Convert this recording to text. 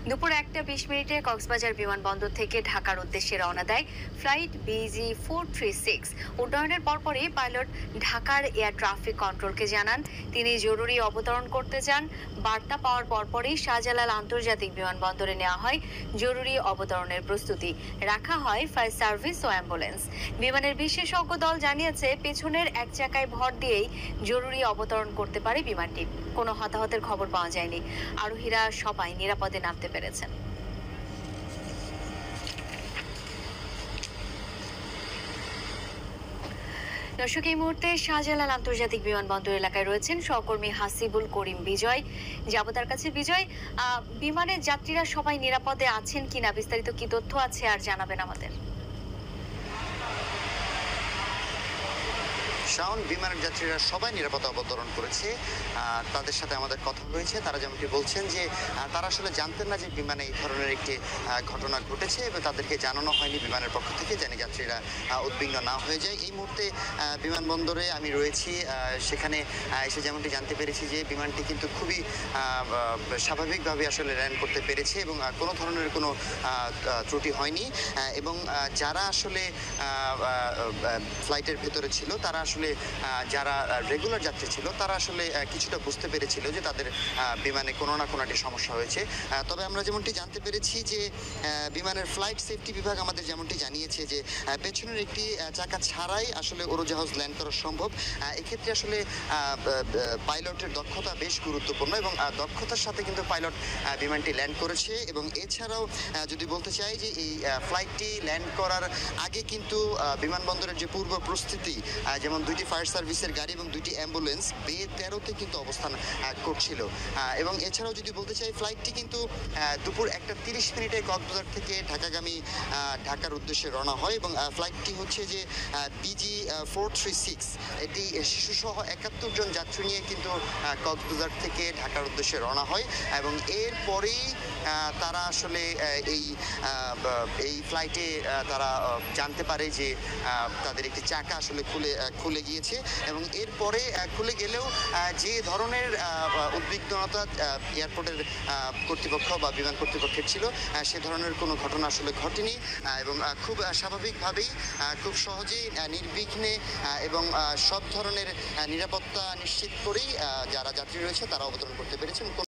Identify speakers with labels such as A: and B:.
A: দুপুর 1:20 কক্সবাজার বিমানবন্দর থেকে ঢাকার উদ্দেশ্যে রওনা দেয় ফ্লাইট BG436। উড্ডয়নের পরপরই পাইলট ঢাকার এয়ার ট্রাফিক কন্ট্রোলকে জানান তিনি জরুরি অবতরণ করতে চান। বার্তা পাওয়ার পরপরই শাহজালাল আন্তর্জাতিক বিমানবন্দরে নেওয়া হয় জরুরি অবতরণের প্রস্তুতি। রাখা হয় ফায়ার সার্ভিস ও অ্যাম্বুলেন্স। বিমানের বিশেষজ্ঞ দল জানিয়েছে পেছনের এক চাকায় ভর দিয়েই জরুরি অবতরণ করতে পারে বিমানটি। কোনো হতাহতের খবর পাওয়া যায়নি। আরোহীরা সবাই নিরাপদে নামতে পেরেছেন। দর্শক, এই মুহূর্তে শাহজালাল আন্তর্জাতিক বিমানবন্দর এলাকায় রয়েছেন সহকর্মী হাসিবুল করিম বিজয়। যাব তার কাছে। বিজয়, বিমানের যাত্রীরা সবাই নিরাপদে আছেন কিনা, বিস্তারিত কি তথ্য আছে আর জানাবেন আমাদের।
B: শাওন, বিমানের যাত্রীরা সবাই নিরাপদে অবতরণ করেছে। তাদের সাথে আমাদের কথা হয়েছে। তারা যেমনটি বলছেন যে তারা আসলে জানতেন না যে বিমানে এই ধরনের একটি ঘটনা ঘটেছে এবং তাদেরকে জানানো হয়নি বিমানের পক্ষ থেকে, যেন যাত্রীরা উদ্বিগ্ন না হয়ে যায়। এই মুহূর্তে বিমানবন্দরে আমি রয়েছি। সেখানে এসে যেমনটি জানতে পেরেছি যে বিমানটি কিন্তু খুবই স্বাভাবিকভাবে আসলে ল্যান্ড করতে পেরেছে এবং কোনো ধরনের কোনো ত্রুটি হয়নি। এবং যারা আসলে ফ্লাইটের ভেতরে ছিল তারা আসলে যারা রেগুলার যাত্রী ছিল তারা আসলে কিছুটা বুঝতে পেরেছিল যে তাদের বিমানে কোনো না কোনো একটি সমস্যা হয়েছে। তবে আমরা যেমনটি জানতে পেরেছি যে বিমানের ফ্লাইট সেফটি বিভাগ আমাদের যেমনটি জানিয়েছে যে পেছনের একটি চাকা ছাড়াই আসলে উড়োজাহাজ ল্যান্ড করা সম্ভব। এক্ষেত্রে আসলে পাইলটের দক্ষতা বেশ গুরুত্বপূর্ণ এবং দক্ষতার সাথে কিন্তু পাইলট বিমানটি ল্যান্ড করেছে। এবং এছাড়াও যদি বলতে চাই যে এই ফ্লাইটটি ল্যান্ড করার আগে কিন্তু বিমানবন্দরের যে পূর্ব প্রস্তুতি, যেমন 2টি ফায়ার সার্ভিসের গাড়ি এবং 2টি অ্যাম্বুলেন্স বে-13-তে কিন্তু অবস্থান করছিল। এবং এছাড়াও যদি বলতে চাই ফ্লাইটটি কিন্তু দুপুর 1:30 কক্সবাজার থেকে ঢাকার উদ্দেশ্যে রওনা হয় এবং ফ্লাইটটি হচ্ছে যে BG436। এটি শিশুসহ 71 জন যাত্রী নিয়ে কিন্তু কক্সবাজার থেকে ঢাকার উদ্দেশ্যে রওনা হয় এবং এরপরেই তারা আসলে এই ফ্লাইটে তারা জানতে পারে যে তাদের একটি চাকা আসলে খুলে গিয়েছে এবং এরপরে খুলে গেলেও যে ধরনের উদ্বিগ্নতা এয়ারপোর্টের কর্তৃপক্ষ বা বিমান কর্তৃপক্ষের ছিল সে ধরনের কোনো ঘটনা আসলে ঘটেনি এবং খুব স্বাভাবিকভাবেই খুব সহজেই নির্বিঘ্নে এবং সব ধরনের নিরাপত্তা নিশ্চিত করেই যারা যাত্রী রয়েছে তারা অবতরণ করতে পেরেছেন।